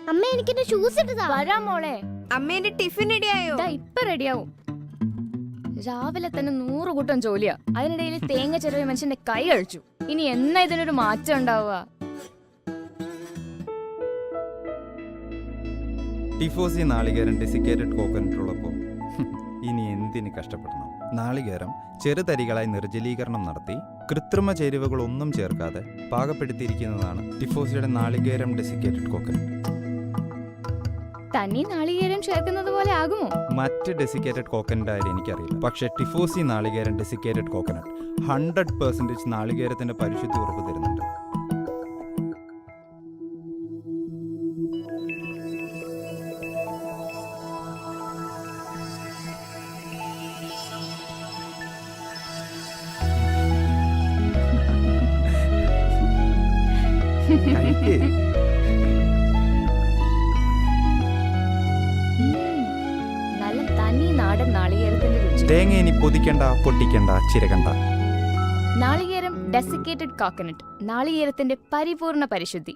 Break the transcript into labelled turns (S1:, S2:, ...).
S1: അമ്മ എനിക്ക് എന്റെ ഷൂസ് ഇട്ടതാ.
S2: വരാം മോളെ.
S3: അമ്മേന്റെ ടിഫിൻ റെഡിയായോ?
S2: ഇപ്പൊ റെഡിയാവും. രാവിലെ തന്നെ 100 കൂട്ടം ജോലിയാ. അതിനിടയിൽ തേങ്ങ ചെറിയ മനുഷ്യന്റെ കൈ കഴിച്ചു. ഇനി എന്നാ ഇതിനൊരു മാറ്റം ഉണ്ടാവുക?
S4: ടിഫോസി നാളികേരം ഡെസിക്കേറ്റഡ് കോക്കനട്ട് ഉള്ളപ്പോൾ ഇനി എന്തിന് കഷ്ടപ്പെടണം? നാളികേരം ചെറുതരികളായി നിർജ്ജലീകരണം നടത്തി കൃത്രിമ ചേരുവകളൊന്നും ചേർക്കാതെ പാകപ്പെടുത്തിയിരിക്കുന്നതാണ് ടിഫോസിയുടെ നാളികേരം ഡെസിക്കേറ്റഡ് കോക്കനട്ട്.
S2: തനി നാളികേരം ചേർക്കുന്നത് പോലെ ആകുമോ?
S4: മറ്റ് ഡെസിക്കേറ്റഡ് കോക്കനട്ട് ആയാലും എനിക്കറിയില്ല. പക്ഷേ ടിഫോസി നാളികേരം ഡെസിക്കേറ്റഡ് കോക്കനട്ട് 100% നാളികേരത്തിന്റെ പരിശുദ്ധി ഉറപ്പ് തരുന്നുണ്ട്.
S2: നല്ല തനി നാടൻ നാളികേരത്തിന്റെ രുചി.
S4: തേങ്ങ ഇനി പൊതിക്കണ്ട, പൊട്ടിക്കണ്ട, ചിരകണ്ട.
S2: നാളികേരം ഡെസിക്കേറ്റഡ് കോക്കനട്ട്, നാളികേരത്തിന്റെ പരിപൂർണ പരിശുദ്ധി.